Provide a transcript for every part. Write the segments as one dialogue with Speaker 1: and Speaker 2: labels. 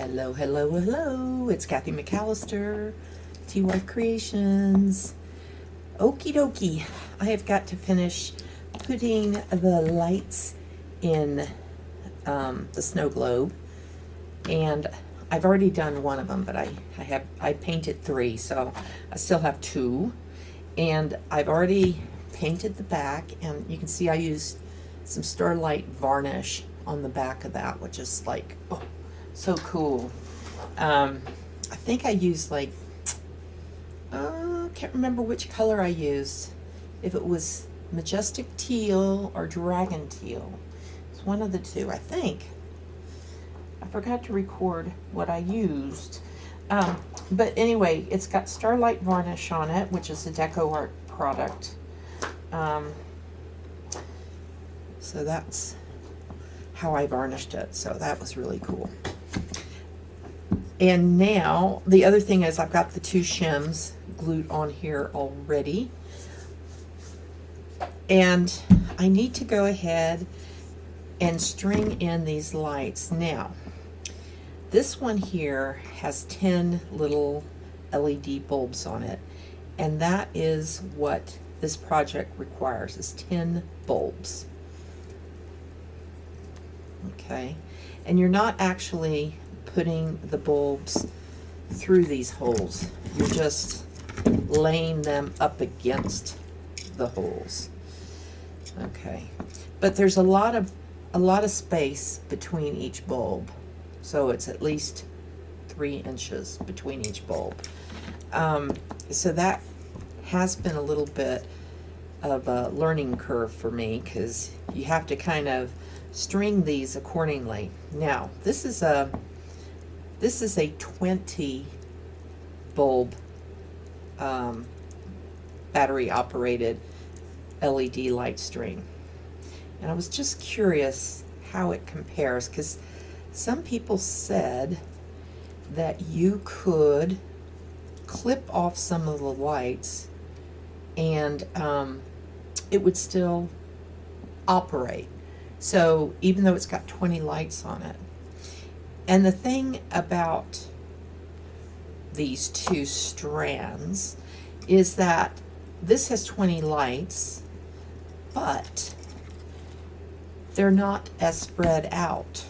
Speaker 1: Hello, hello, hello. It's Kathy McAllister, TY Creations. Okie dokie. I have got to finish putting the lights in the snow globe. And I've already done one of them, but I painted 3, so I still have 2. And I've already painted the back, and you can see I used some Starlight varnish on the back of that, which is like, oh, so cool. I think I used like, can't remember which color I used. If it was Majestic Teal or Dragon Teal. It's one of the two, I think. I forgot to record what I used. But anyway, it's got Starlight varnish on it, which is a Deco Art product. So that's how I varnished it. So that was really cool. And now, the other thing is I've got the 2 shims glued on here already. And I need to go ahead and string in these lights. Now, this one here has 10 little LED bulbs on it. And that is what this project requires, is 10 bulbs. Okay, and you're not actually putting the bulbs through these holes. You're just laying them up against the holes. Okay, but there's a lot of space between each bulb, so it's at least 3 inches between each bulb. So that has been a little bit of a learning curve for me, because you have to kind of string these accordingly. Now, this is a 20 bulb battery operated LED light string, and I was just curious how it compares, because some people said that you could clip off some of the lights and it would still operate. So even though it's got 20 lights on it. And the thing about these 2 strands is that this has 20 lights, but they're not as spread out,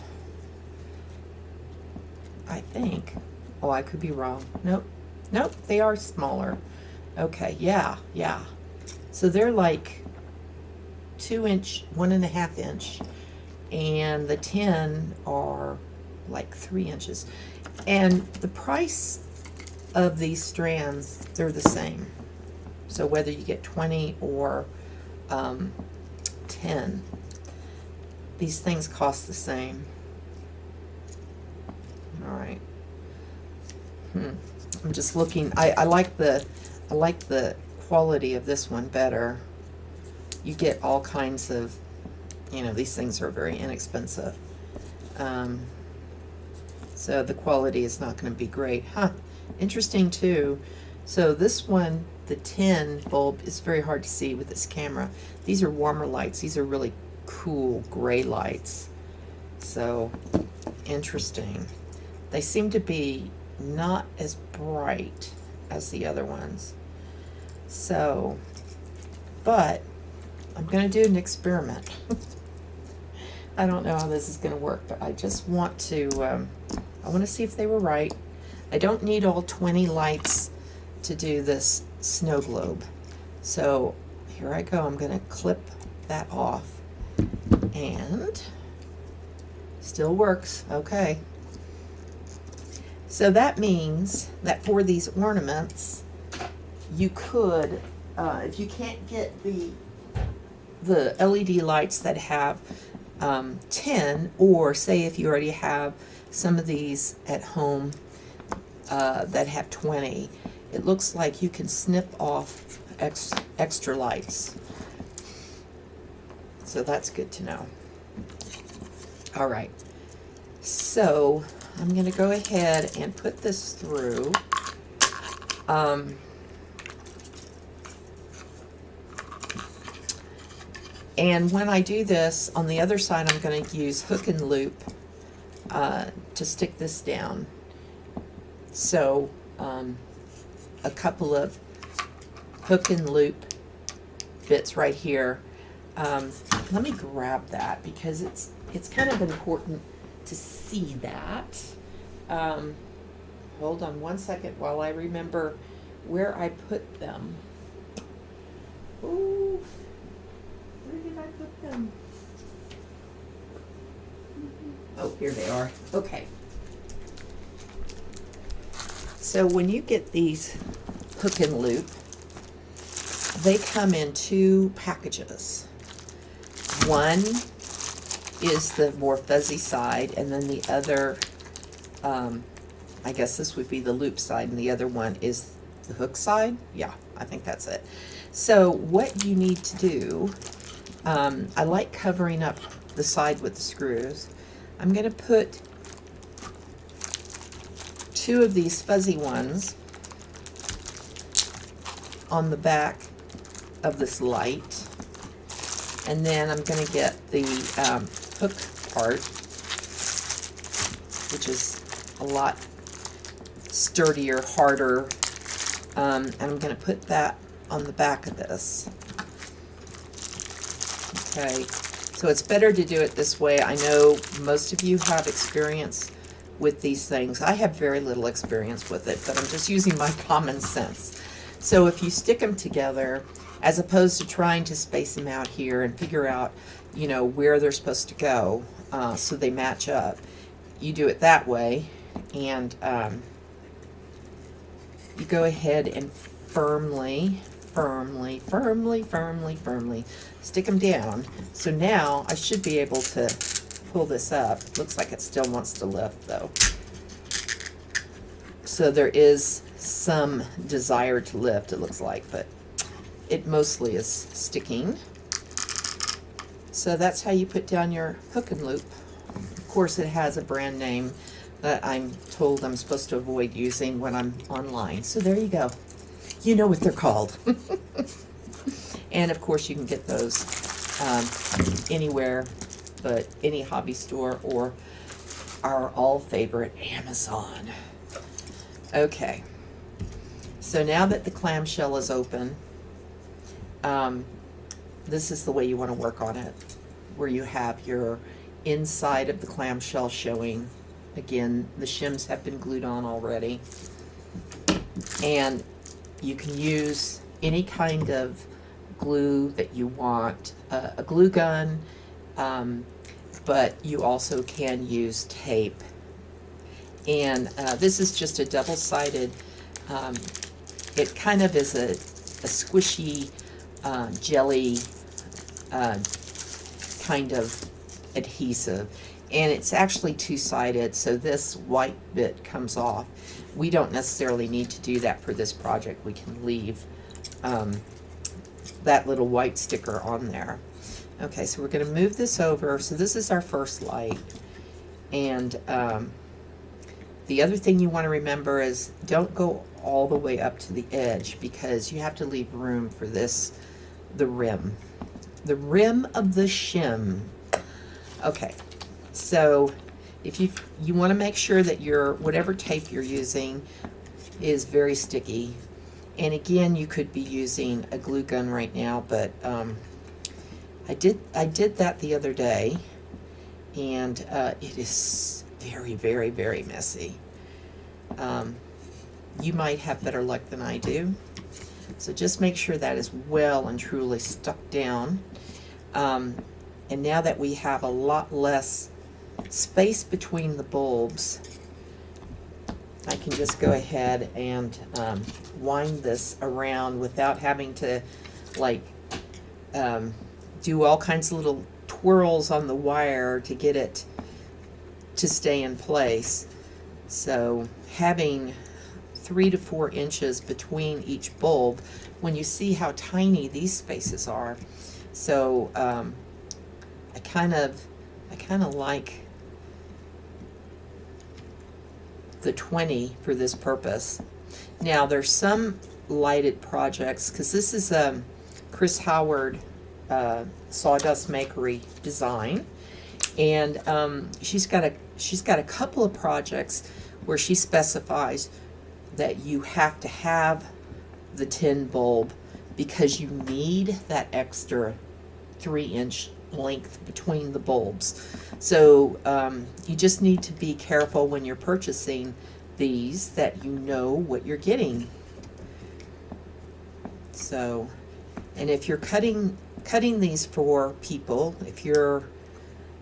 Speaker 1: I think. Oh, I could be wrong. Nope, they are smaller. Okay, yeah. So they're like 2 inch, 1.5 inch, and the 10 are like 3 inches. And the price of these strands, they're the same. So whether you get 20 or 10, these things cost the same. All right. I'm just looking. I like the quality of this one better. You get all kinds of, these things are very inexpensive. So the quality is not going to be great. Interesting too. So this one, the 10 bulb, is very hard to see with this camera. These are warmer lights. These are really cool gray lights. So interesting. They seem to be not as bright as the other ones. So, but I'm going to do an experiment. I don't know how this is going to work, but I just want to, I want to see if they were right. I don't need all 20 lights to do this snow globe. So here I go. I'm going to clip that off, and still works. Okay. So that means that for these ornaments, you could, if you can't get the LED lights that have 10, or say if you already have some of these at home that have 20, it looks like you can snip off extra lights. So that's good to know. All right, so I'm going to go ahead and put this through. And when I do this, on the other side, I'm going to use hook and loop to stick this down. So a couple of hook and loop bits right here. Let me grab that because it's kind of important to see that. Hold on one second while I remember where I put them. Ooh, where did I put them? Oh, here they are. Okay. So when you get these hook and loop, they come in two packages. One is the more fuzzy side, and then the other, I guess this would be the loop side, and the other one is the hook side. Yeah, I think that's it. So what you need to do, I like covering up the side with the screws. I'm going to put two of these fuzzy ones on the back of this light, and then I'm going to get the hook part, which is a lot sturdier, harder, and I'm going to put that on the back of this. Okay, so it's better to do it this way. I know most of you have experience with these things. I have very little experience with it, but I'm just using my common sense. So if you stick them together, as opposed to trying to space them out here and figure out, you know, where they're supposed to go so they match up, you do it that way, and you go ahead and firmly stick them down. So now I should be able to pull this up. Looks like it still wants to lift though. So there is some desire to lift, it looks like, but it mostly is sticking. So that's how you put down your hook and loop. Of course, it has a brand name that I'm told I'm supposed to avoid using when I'm online. So there you go. You know what they're called. And of course, you can get those anywhere but any hobby store or our all favorite Amazon. Okay. So now that the clamshell is open, this is the way you want to work on it, where you have your inside of the clamshell showing. Again, the shims have been glued on already, and you can use any kind of glue that you want, a glue gun, but you also can use tape. And this is just a double-sided, it kind of is a squishy jelly kind of adhesive, and it's actually two-sided, so this white bit comes off. We don't necessarily need to do that for this project. We can leave that little white sticker on there. Okay, so we're going to move this over. So this is our first light, and the other thing you want to remember is don't go all the way up to the edge, because you have to leave room for this, the rim of the shim. Okay, so if you want to make sure that your whatever tape you're using is very sticky, and again, you could be using a glue gun right now, but I did that the other day, and it is very, very, very messy. You might have better luck than I do. So just make sure that is well and truly stuck down. And now that we have a lot less space between the bulbs, I can just go ahead and wind this around without having to like do all kinds of little twirls on the wire to get it to stay in place. So having 3 to 4 inches between each bulb, when you see how tiny these spaces are. So I kind of like the 20 for this purpose. Now there's some lighted projects, because this is Chris Howard Sawdust Makery design, And she's got a couple of projects where she specifies that you have to have the tin bulb because you need that extra 3-inch length between the bulbs. So you just need to be careful when you're purchasing these that you know what you're getting. So, and if you're cutting these for people, if you're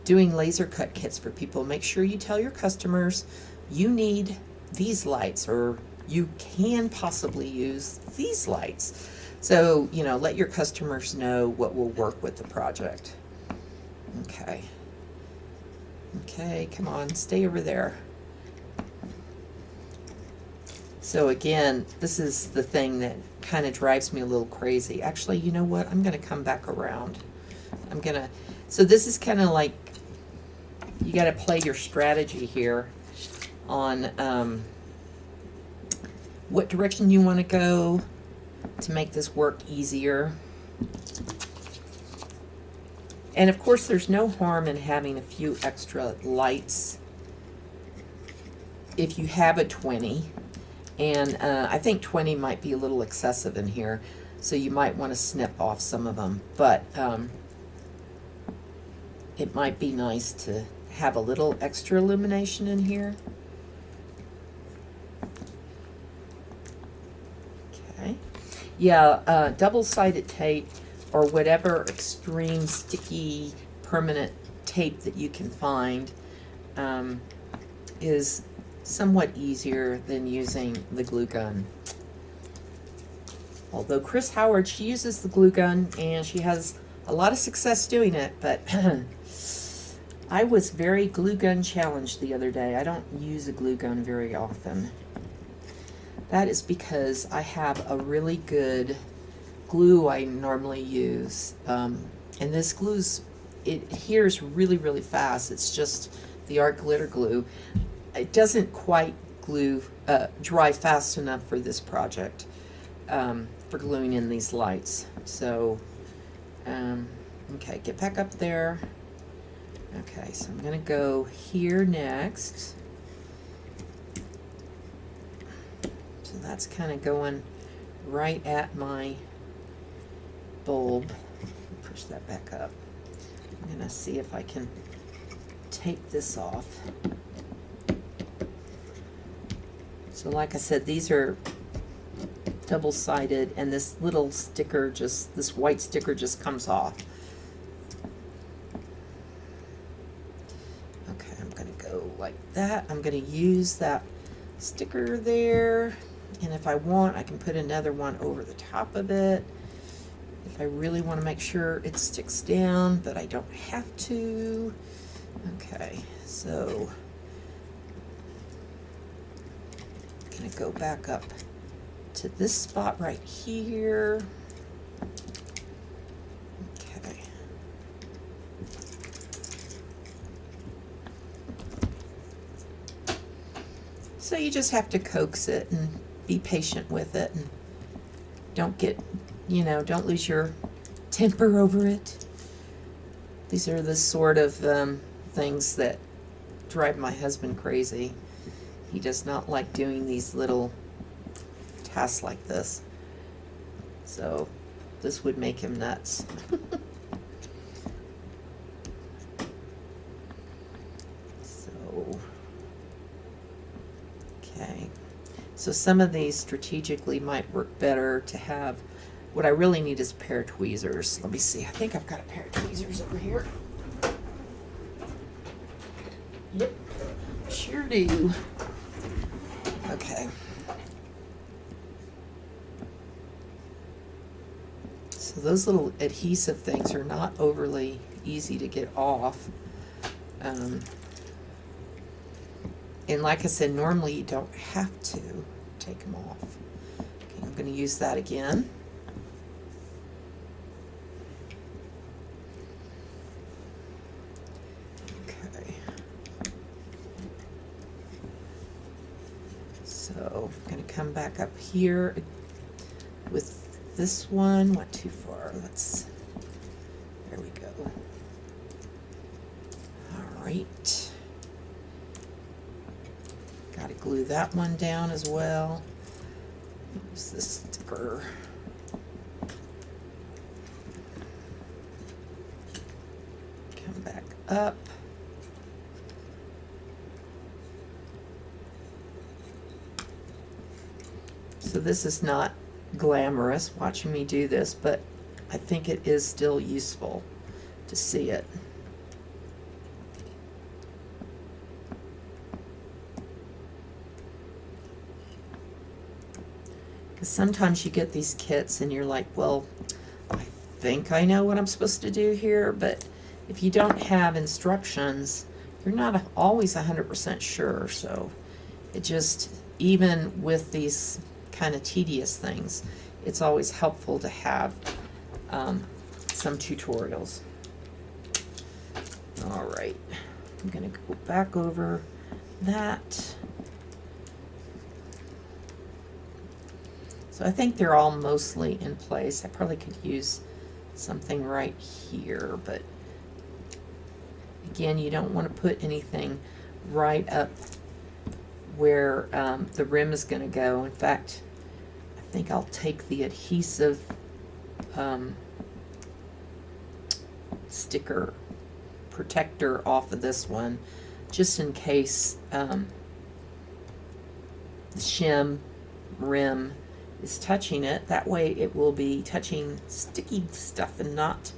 Speaker 1: doing laser cut kits for people, make sure you tell your customers you need these lights, or you can possibly use these lights. So, you know, let your customers know what will work with the project. Okay. Okay, come on, stay over there. So again, this is the thing that kind of drives me a little crazy. Actually, you know what? I'm going to come back around. So this is kind of like, you got to play your strategy here on what direction you want to go to make this work easier. And of course, there's no harm in having a few extra lights if you have a 20. And I think 20 might be a little excessive in here, so you might want to snip off some of them. But it might be nice to have a little extra illumination in here. Okay. Yeah, double-sided tape or whatever extreme sticky permanent tape that you can find is somewhat easier than using the glue gun. Although Chris Howard, she uses the glue gun and she has a lot of success doing it, but I was very glue gun challenged the other day. I don't use a glue gun very often. That is because I have a really good glue I normally use. And this glue's, it adheres really, really fast. It's just the art glitter glue. It doesn't quite dry fast enough for this project, for gluing in these lights. So, okay, get back up there. Okay, so I'm gonna go here next. So that's kind of going right at my bulb. Push that back up. I'm gonna see if I can take this off. So like I said, these are double-sided, and this little sticker, this white sticker just comes off. Okay, I'm gonna go like that. I'm gonna use that sticker there, and if I want, I can put another one over the top of it if I really want to make sure it sticks down, but I don't have to. Okay, so I'm gonna go back up to this spot right here. Okay. So you just have to coax it and be patient with it, and don't get, you know, don't lose your temper over it. These are the sort of things that drive my husband crazy. He does not like doing these little tasks like this. So this would make him nuts. So, okay. So some of these strategically might work better to have. What I really need is a pair of tweezers. Let me see. I think I've got a pair of tweezers over here. Yep, sure do. Okay. So those little adhesive things are not overly easy to get off. And like I said, normally you don't have to take them off. Okay, I'm going to use that again. Okay. So I'm going to come back up here with this one. Went too far. There we go. All right. Got to glue that one down as well. Use this sticker. Come back up. So this is not glamorous watching me do this, but I think it is still useful to see it. Because sometimes you get these kits and you're like, well, I think I know what I'm supposed to do here, but if you don't have instructions, you're not always 100% sure. So it just, even with these kind of tedious things, it's always helpful to have some tutorials. All right, I'm gonna go back over that. So I think they're all mostly in place. I probably could use something right here, but again, you don't want to put anything right up where the rim is going to go. In fact, I think I'll take the adhesive sticker protector off of this one, just in case the shim rim is touching it. That way it will be touching sticky stuff and not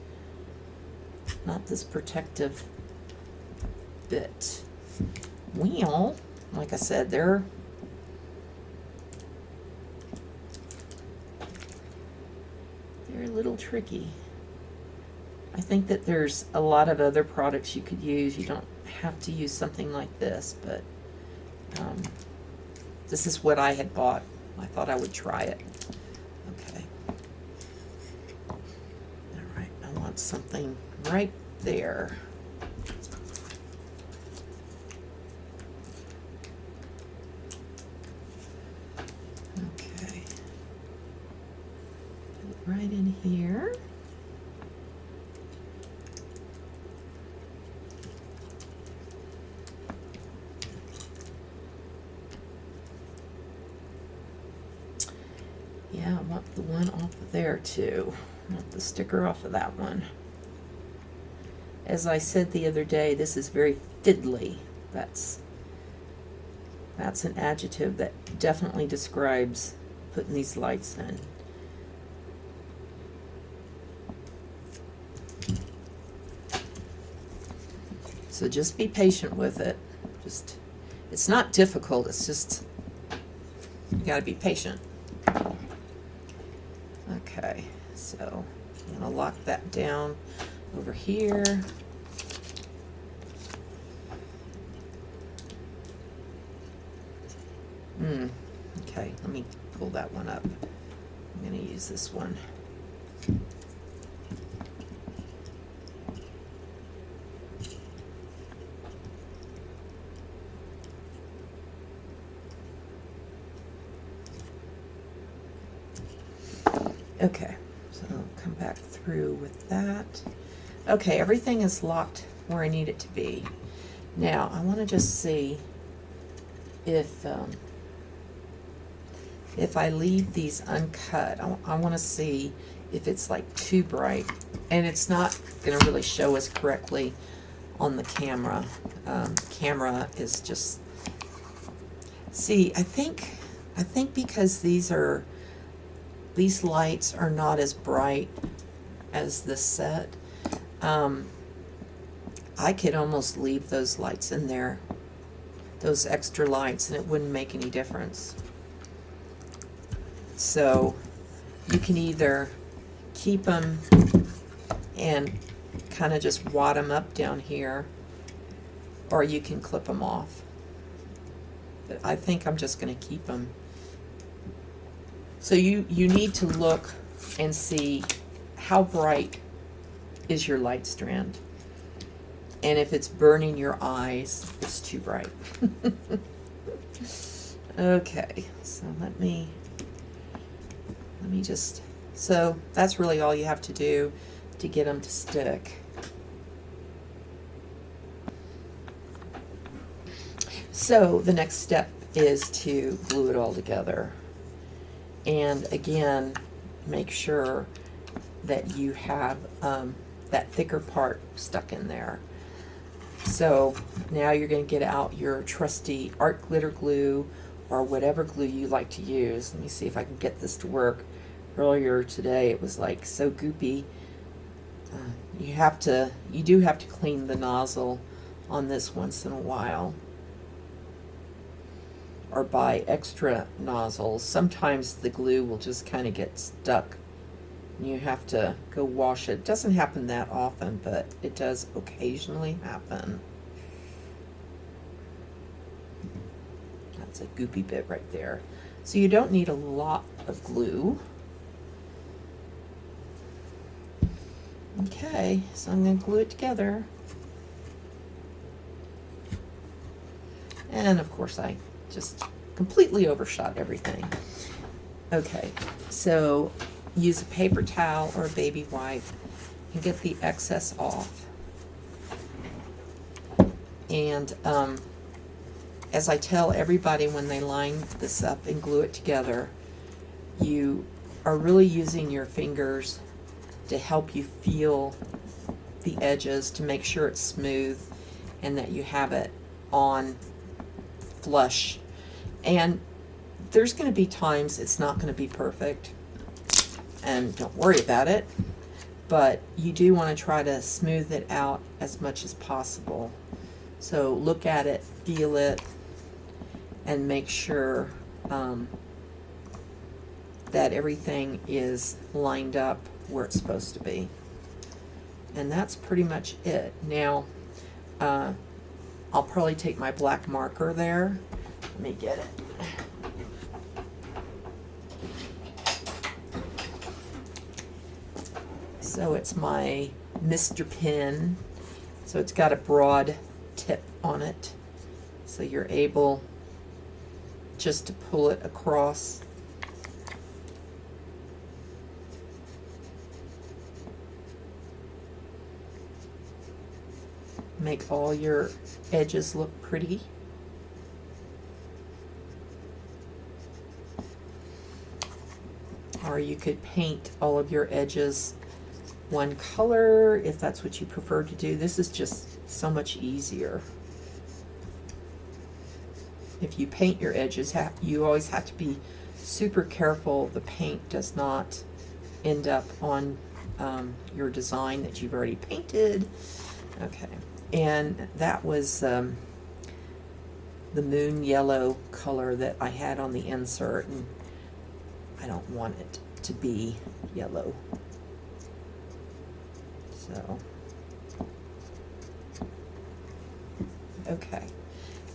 Speaker 1: this protective bit. Well, like I said, they're a little tricky. I think that there's a lot of other products you could use. You don't have to use something like this, but this is what I had bought. I thought I would try it. Okay. All right, I want something right there. Okay. Put it right in here. Yeah, I want the one off of there too. I want the sticker off of that one. As I said the other day, this is very fiddly. That's an adjective that definitely describes putting these lights in. So just be patient with it. It's not difficult, it's just, you gotta be patient. Okay, so I'm gonna lock that down over here. Okay, let me pull that one up. I'm gonna use this one. Okay, so I'll come back through with that. Okay, everything is locked where I need it to be. Now, I want to just see if I leave these uncut. I want to see if it's like too bright, and it's not going to really show us correctly on the camera. Camera is just, see, I think because these lights are not as bright as the set, I could almost leave those lights in there, those extra lights, and it wouldn't make any difference. So you can either keep them and kind of just wad them up down here, or you can clip them off. But I think I'm just going to keep them. So you need to look and see how bright is your light strand. And if it's burning your eyes, it's too bright. Okay, so let me just, so that's really all you have to do to get them to stick. So the next step is to glue it all together. And again, make sure that you have that thicker part stuck in there. So now you're going to get out your trusty art glitter glue or whatever glue you like to use. Let me see if I can get this to work. Earlier today it was like so goopy. You do have to clean the nozzle on this once in a while, or buy extra nozzles. Sometimes the glue will just kind of get stuck. You have to go wash it. It doesn't happen that often, but it does occasionally happen. That's a goopy bit right there. So you don't need a lot of glue. Okay, so I'm going to glue it together. And of course I just completely overshot everything. Okay, so use a paper towel or a baby wipe and get the excess off. And as I tell everybody when they line this up and glue it together, you are really using your fingers to help you feel the edges to make sure it's smooth and that you have it on flush. And there's going to be times it's not going to be perfect, and don't worry about it, but you do want to try to smooth it out as much as possible. So look at it, feel it, and make sure that everything is lined up where it's supposed to be. And that's pretty much it. Now I'll probably take my black marker there. Let me get it. So it's my Mr. Pen. So it's got a broad tip on it. So you're able just to pull it across. Make all your edges look pretty. Or you could paint all of your edges one color if that's what you prefer to do. This is just so much easier. If you paint your edges, you always have to be super careful the paint does not end up on your design that you've already painted. Okay, and that was the moon yellow color that I had on the insert, and I don't want it to be yellow. So, okay.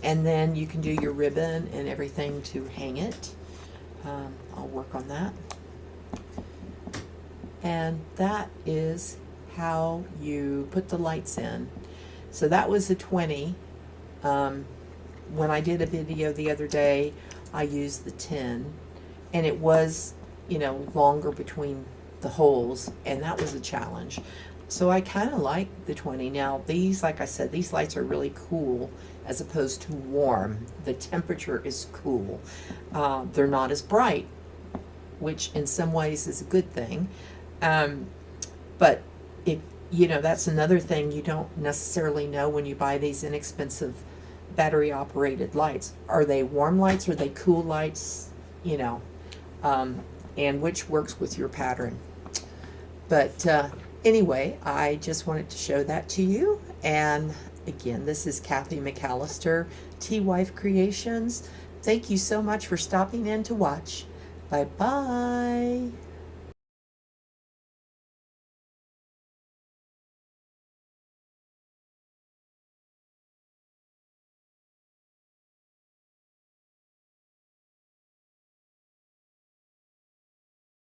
Speaker 1: And then you can do your ribbon and everything to hang it. I'll work on that. And that is how you put the lights in. So that was a 20. When I did a video the other day, I used the 10. And it was, you know, longer between the holes, and that was a challenge. So I kind of like the 20. Now these, like I said, these lights are really cool as opposed to warm. The temperature is cool. They're not as bright, which in some ways is a good thing. But if, you know, that's another thing you don't necessarily know when you buy these inexpensive battery operated lights. Are they warm lights? Are they cool lights? You know, and which works with your pattern. But anyway, I just wanted to show that to you. And again, this is Kathy McAllister, T-Wife Creations. Thank you so much for stopping in to watch. Bye-bye.